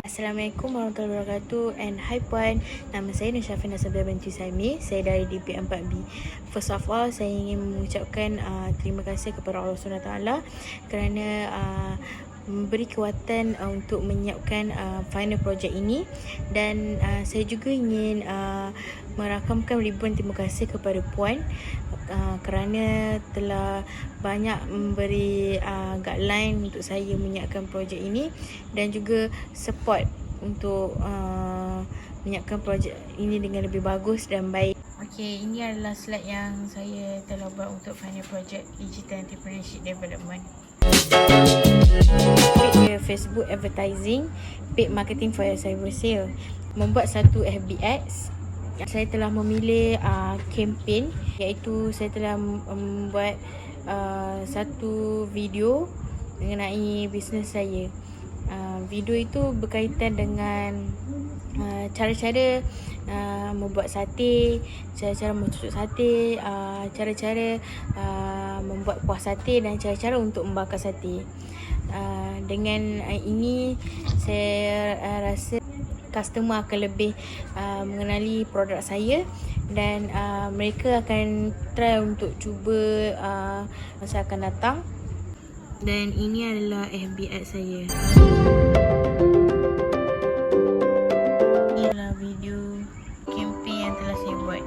Assalamualaikum warahmatullahi wabarakatuh and hi puan, nama saya Nur Syafina Sabda binti Saimi, saya dari DP4B. First of all, saya ingin mengucapkan terima kasih kepada Allah SWT kerana memberi kekuatan untuk menyiapkan final project ini, dan saya juga ingin merakamkan ribuan terima kasih kepada puan kerana telah banyak memberi guideline untuk saya menyiapkan projek ini dan juga support untuk menyiapkan projek ini dengan lebih bagus dan baik. Okey, ini adalah slide yang saya telah buat untuk final project Digital Entrepreneurship Development. Page Facebook advertising, paid marketing for your cyber sale. Membuat satu FB ads. Saya telah memilih campaign, iaitu saya telah membuat satu video mengenai bisnes saya. Video itu berkaitan dengan cara-cara membuat sate, cara-cara mencucuk sate, cara-cara membuat kuah sate dan cara-cara untuk membakar sate. Dengan ini saya rasa customer akan lebih mengenali produk saya dan mereka akan try untuk cuba masa akan datang. Dan ini adalah FB ad saya. Ini adalah video campaign yang telah saya buat.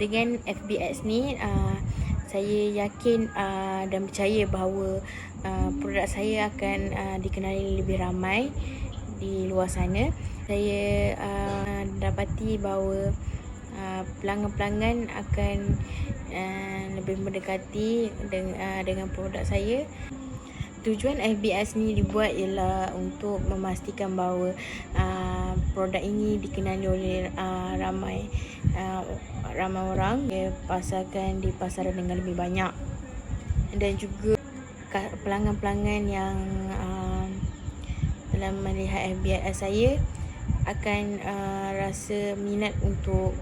Dengan FB Ads ni, saya yakin dan percaya bahawa produk saya akan dikenali lebih ramai di luar sana. Saya dapati bahawa pelanggan-pelanggan akan lebih mendekati dengan produk saya. Tujuan FB Ads ni dibuat ialah untuk memastikan bahawa produk ini dikenali oleh ramai orang, dia pasarkan di pasaran dengan lebih banyak, dan juga pelanggan-pelanggan yang telah melihat FB Ads saya akan rasa minat untuk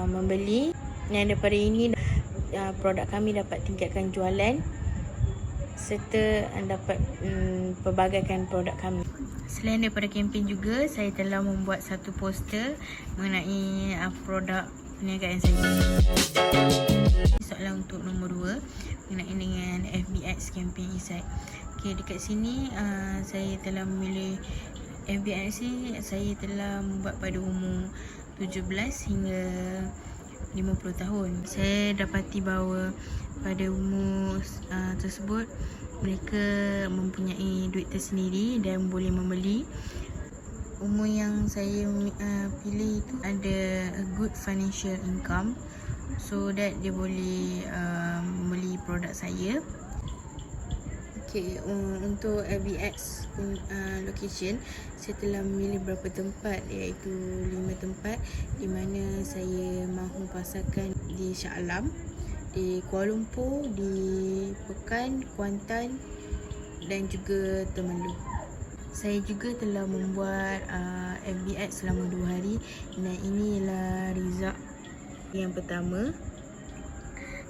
membeli, dan daripada ini produk kami dapat tingkatkan jualan serta dapat pelbagaikan produk kami. Selain daripada kempen juga, saya telah membuat satu poster mengenai produk perniagaan saya. Soalan untuk nombor 2 mengenai dengan FBX Campaign Insight. Okay, dekat sini saya telah memilih FBX ni. Saya telah membuat pada umur 17 hingga 50 tahun. Saya dapati bahawa pada umur tersebut mereka mempunyai duit tersendiri dan boleh membeli. Umur yang saya pilih itu ada a good financial income, so that dia boleh membeli produk saya. Okay, untuk FBX location, saya telah memilih beberapa tempat, iaitu 5 tempat di mana saya mahu pasarkan di Shah Alam, di Kuala Lumpur, di Pekan, Kuantan dan juga Terengganu. Saya juga telah membuat FBX selama 2 hari dan ini ialah result yang pertama.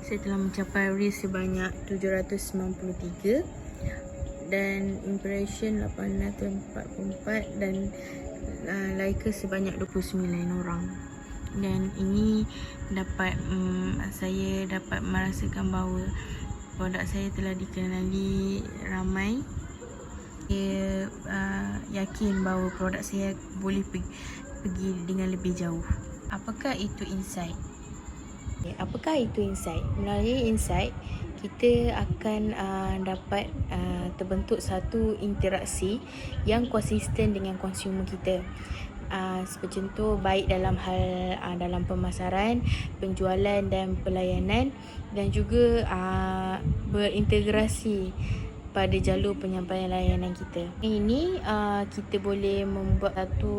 Saya telah mencapai reach sebanyak 793 dan impression 844 dan likers sebanyak 29 orang. Dan ini dapat saya dapat merasakan bahawa produk saya telah dikenali ramai. Saya yakin bahawa produk saya boleh pergi dengan lebih jauh. Apakah itu insight? Apakah itu insight? Melalui insight, kita akan dapat terbentuk satu interaksi yang konsisten dengan konsumer kita. Seperti contoh, baik dalam hal dalam pemasaran, penjualan dan pelayanan, dan juga berintegrasi pada jalur penyampaian layanan kita. Ini kita boleh membuat satu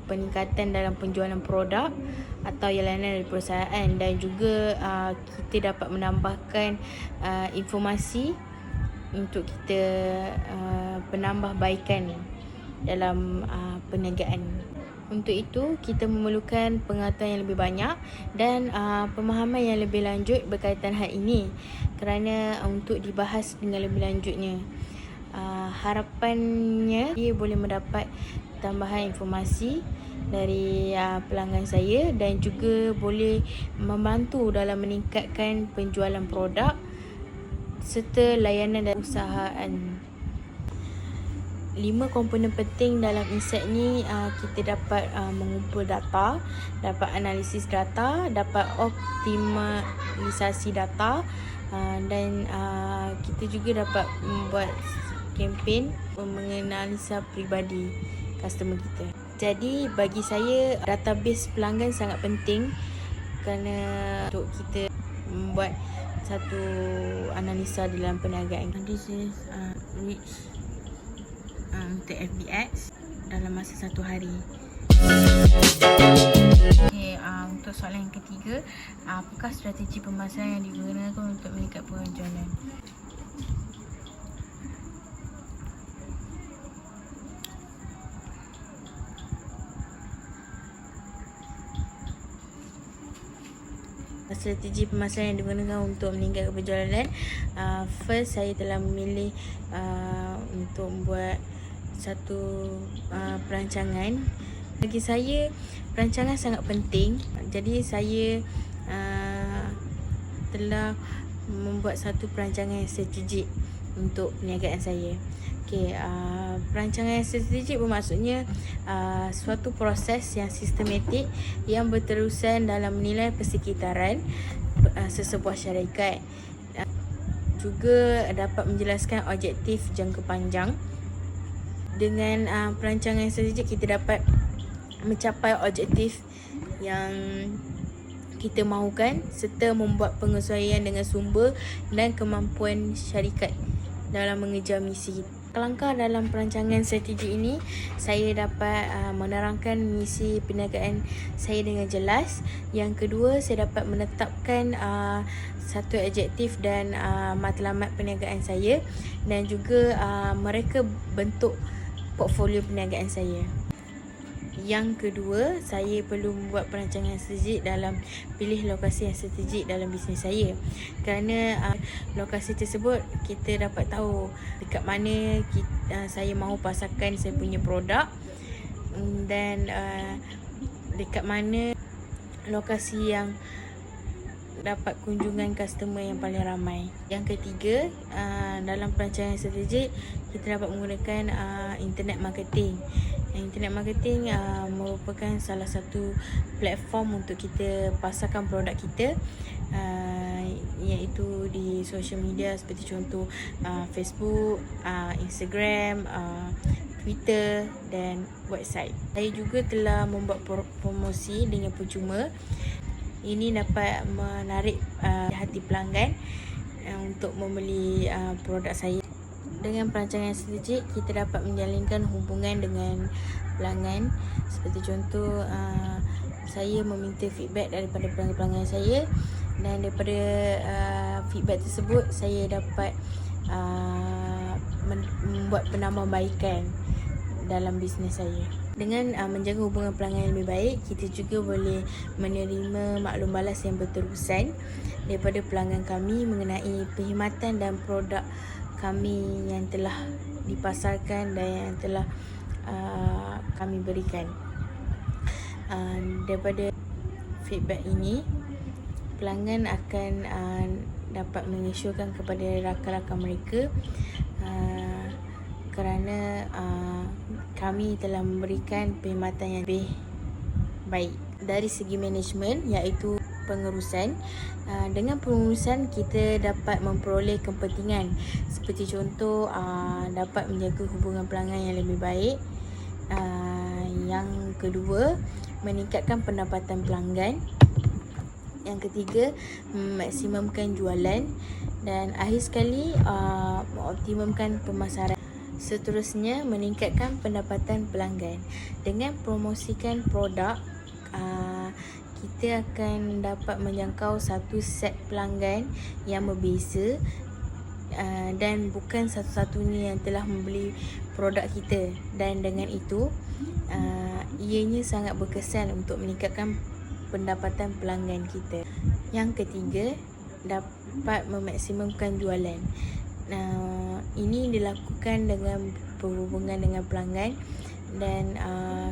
peningkatan dalam penjualan produk atau layanan dari perusahaan, dan juga kita dapat menambahkan informasi untuk kita penambahbaikan dalam perniagaan. Untuk itu, kita memerlukan pengetahuan yang lebih banyak dan pemahaman yang lebih lanjut berkaitan hal ini, kerana untuk dibahas dengan lebih lanjutnya. Harapannya dia boleh mendapat tambahan informasi dari pelanggan saya dan juga boleh membantu dalam meningkatkan penjualan produk serta layanan dan usahaan. 5 komponen penting dalam insight ni, kita dapat mengumpul data, dapat analisis data, dapat optimalisasi data, dan kita juga dapat membuat kempen menganalisa peribadi customer kita. Jadi bagi saya, database pelanggan sangat penting kerana untuk kita membuat satu analisa dalam perniagaan. This is reach untuk FBX dalam masa 1 hari. Okay, untuk soalan yang ketiga, apakah strategi pemasaran yang digunakan untuk meningkat penjualan? Strategi pemasaran yang digunakan untuk meningkatkan penjualan, first saya telah memilih untuk membuat satu perancangan. Bagi saya, perancangan sangat penting. Jadi saya telah membuat satu perancangan yang strategik untuk perniagaan saya. Okay, perancangan yang strategik bermaksudnya suatu proses yang sistematik yang berterusan dalam menilai persekitaran sesebuah syarikat. Juga dapat menjelaskan objektif jangka panjang. Dengan perancangan yang strategik, kita dapat mencapai objektif yang kita mahukan serta membuat penyesuaian dengan sumber dan kemampuan syarikat dalam mengejar misi. Langkah dalam perancangan strategi ini, saya dapat menerangkan misi perniagaan saya dengan jelas. Yang kedua, saya dapat menetapkan satu objektif dan matlamat perniagaan saya, dan juga mereka bentuk portfolio perniagaan saya. Yang kedua, saya perlu membuat perancangan strategik dalam pilih lokasi yang strategik dalam bisnes saya. Kerana lokasi tersebut kita dapat tahu dekat mana saya mahu pasarkan saya punya produk, dan dekat mana lokasi yang dapat kunjungan customer yang paling ramai. Yang ketiga, dalam perancangan strategik kita dapat menggunakan internet marketing. Internet marketing merupakan salah satu platform untuk kita pasarkan produk kita, iaitu di social media seperti contoh Facebook, Instagram, Twitter dan website. Saya juga telah membuat promosi dengan percuma. Ini dapat menarik hati pelanggan untuk membeli produk saya. Dengan perancangan strategik, kita dapat menjalinkan hubungan dengan pelanggan. Seperti contoh, saya meminta feedback daripada pelanggan-pelanggan saya, dan daripada feedback tersebut saya dapat membuat penambahbaikan dalam bisnes saya. Dengan menjaga hubungan pelanggan yang lebih baik, kita juga boleh menerima maklum balas yang berterusan daripada pelanggan kami mengenai perkhidmatan dan produk kami yang telah dipasarkan dan yang telah kami berikan. Daripada feedback ini, pelanggan akan dapat mengisyorkan kepada rakan-rakan mereka kerana kami telah memberikan perkhidmatan yang lebih baik. Dari segi management, iaitu pengurusan, dengan pengurusan kita dapat memperoleh kepentingan, seperti contoh dapat menjaga hubungan pelanggan yang lebih baik. Yang kedua, meningkatkan pendapatan pelanggan. Yang ketiga, maksimumkan jualan. Dan akhir sekali, mengoptimumkan pemasaran. Seterusnya, meningkatkan pendapatan pelanggan. Dengan promosikan produk, kita akan dapat menjangkau satu set pelanggan yang berbeza, dan bukan satu-satunya yang telah membeli produk kita. Dan dengan itu, ianya sangat berkesan untuk meningkatkan pendapatan pelanggan kita. Yang ketiga, dapat memaksimumkan jualan. Ini dilakukan dengan berhubungan dengan pelanggan, dan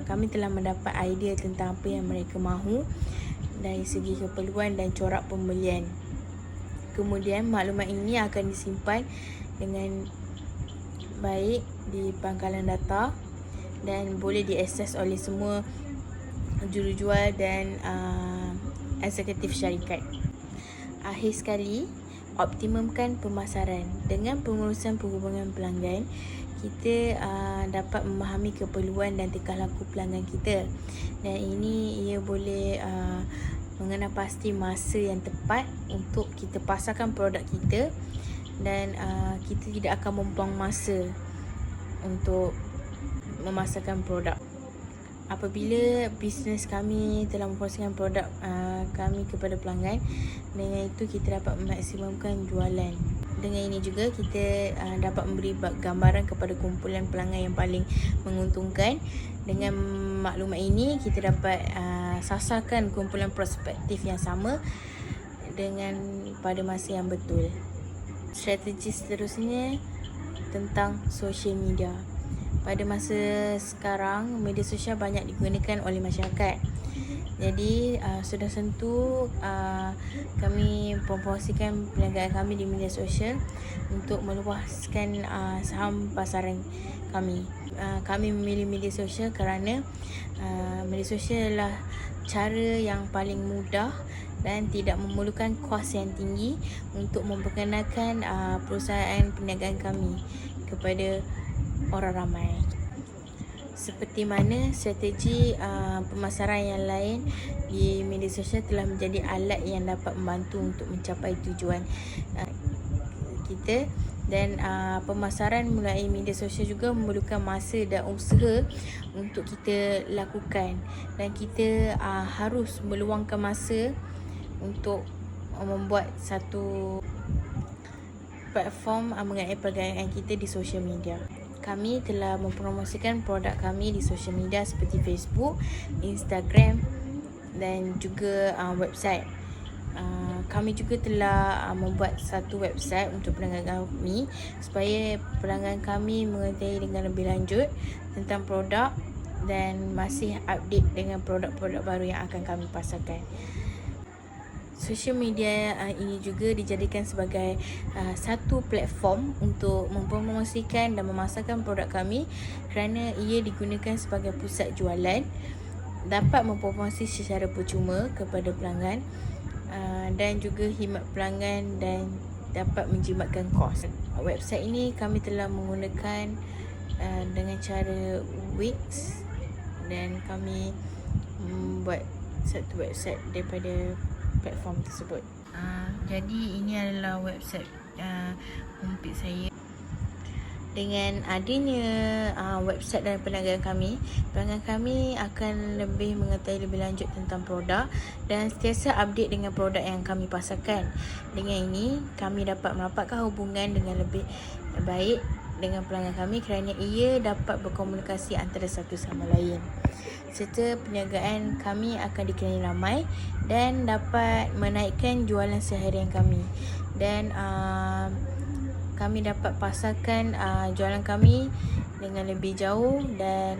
kami telah mendapat idea tentang apa yang mereka mahu dari segi keperluan dan corak pembelian. Kemudian maklumat ini akan disimpan dengan baik di pangkalan data dan boleh diakses oleh semua jurujual dan eksekutif syarikat. Akhir sekali, optimumkan pemasaran. Dengan pengurusan perhubungan pelanggan, kita dapat memahami keperluan dan tingkah laku pelanggan kita, dan ini ia boleh mengenal pasti masa yang tepat untuk kita pasarkan produk kita, dan kita tidak akan membuang masa untuk memasarkan produk. Apabila bisnes kami telah mempromosikan produk kami kepada pelanggan, dengan itu kita dapat memaksimumkan jualan. Dengan ini juga kita dapat memberi gambaran kepada kumpulan pelanggan yang paling menguntungkan. Dengan maklumat ini kita dapat sasarkan kumpulan prospektif yang sama dengan pada masa yang betul. Strategi seterusnya tentang social media. Pada masa sekarang, media sosial banyak digunakan oleh masyarakat. Jadi sudah tentu kami promosikan perniagaan kami di media sosial untuk meluaskan saham pasaran kami. Kami memilih media sosial kerana media sosial adalah cara yang paling mudah dan tidak memerlukan kos yang tinggi untuk memperkenalkan perusahaan perniagaan kami kepada orang ramai. Seperti mana strategi pemasaran yang lain di media sosial telah menjadi alat yang dapat membantu untuk mencapai tujuan kita, dan pemasaran melalui media sosial juga memerlukan masa dan usaha untuk kita lakukan, dan kita harus meluangkan masa untuk membuat satu platform mengenai pergayaan kita di social media. kami telah mempromosikan produk kami di social media seperti Facebook, Instagram dan juga website. Kami juga telah membuat satu website untuk pelanggan kami supaya pelanggan kami mengetahui dengan lebih lanjut tentang produk dan masih update dengan produk-produk baru yang akan kami pasarkan. Social media ini juga dijadikan sebagai satu platform untuk mempromosikan dan memasarkan produk kami kerana ia digunakan sebagai pusat jualan, dapat mempromosi secara percuma kepada pelanggan dan juga khidmat pelanggan dan dapat menjimatkan kos. Website ini kami telah menggunakan dengan cara Wix dan kami membuat satu website daripada platform tersebut. Jadi ini adalah website homepage saya. Dengan adanya website dan pelanggan kami akan lebih mengetahui lebih lanjut tentang produk dan sentiasa update dengan produk yang kami pasarkan. Dengan ini, kami dapat merapatkan hubungan dengan lebih baik dengan pelanggan kami kerana ia dapat berkomunikasi antara satu sama lain. Serta perniagaan kami akan dikenali ramai dan dapat menaikkan jualan seharian kami. Dan kami dapat pasarkan jualan kami dengan lebih jauh dan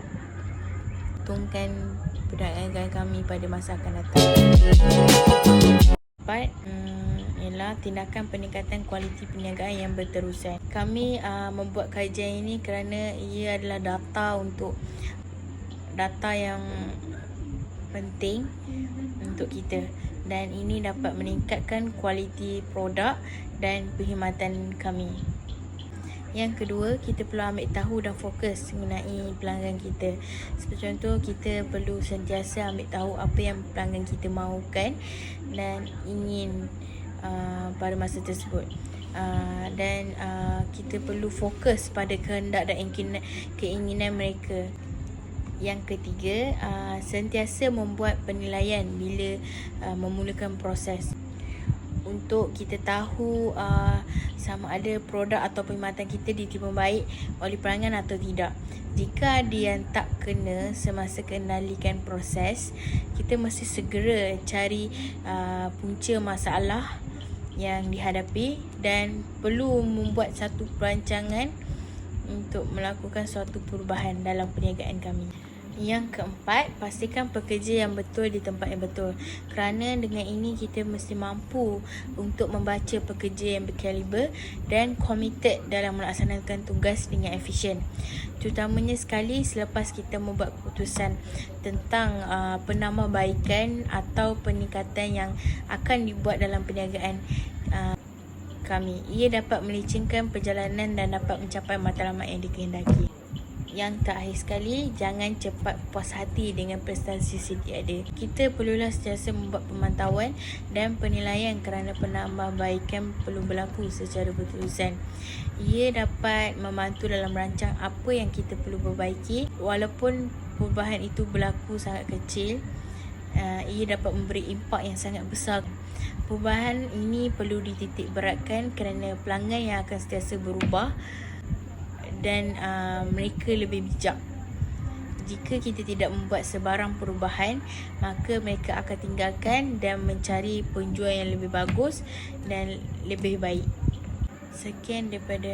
untungkan perdagangan kami pada masa akan datang. Empat, ialah tindakan peningkatan kualiti perniagaan yang berterusan. Kami membuat kajian ini kerana ia adalah data yang penting untuk kita dan ini dapat meningkatkan kualiti produk dan perkhidmatan kami. Yang kedua, kita perlu ambil tahu dan fokus mengenai pelanggan kita. Seperti contoh, kita perlu sentiasa ambil tahu apa yang pelanggan kita mahukan dan ingin pada masa tersebut. Dan kita perlu fokus pada kehendak dan keinginan mereka. Yang ketiga, sentiasa membuat penilaian bila memulakan proses untuk kita tahu sama ada produk atau perkhidmatan kita diterima baik oleh pelanggan atau tidak. Jika dia tak kena semasa kendalikan proses, kita mesti segera cari punca masalah yang dihadapi dan perlu membuat satu perancangan untuk melakukan suatu perubahan dalam perniagaan kami. Yang keempat, pastikan pekerja yang betul di tempat yang betul. Kerana dengan ini kita mesti mampu untuk membaca pekerja yang berkaliber dan committed dalam melaksanakan tugas dengan efisien. Terutamanya sekali selepas kita membuat keputusan tentang penambahbaikan atau peningkatan yang akan dibuat dalam perniagaan kami. Ia dapat melicingkan perjalanan dan dapat mencapai matlamat yang dikehendaki. Yang terakhir sekali, jangan cepat puas hati dengan prestasi sedia ada. Kita perlulah sentiasa membuat pemantauan dan penilaian kerana penambahbaikan perlu berlaku secara berterusan. Ia dapat membantu dalam merancang apa yang kita perlu perbaiki. Walaupun perubahan itu berlaku sangat kecil, ia dapat memberi impak yang sangat besar. Perubahan ini perlu dititik beratkan kerana pelanggan yang akan sentiasa berubah dan mereka lebih bijak. Jika kita tidak membuat sebarang perubahan, maka mereka akan tinggalkan dan mencari penjual yang lebih bagus dan lebih baik. Sekian daripada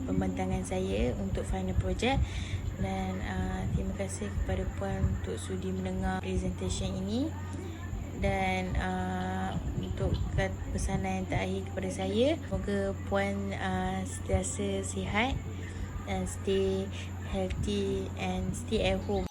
pembentangan saya untuk final project dan terima kasih kepada Puan untuk sudi mendengar presentation ini. Dan untuk pesanan yang terakhir kepada saya, semoga Puan sentiasa sihat and stay healthy and stay at home.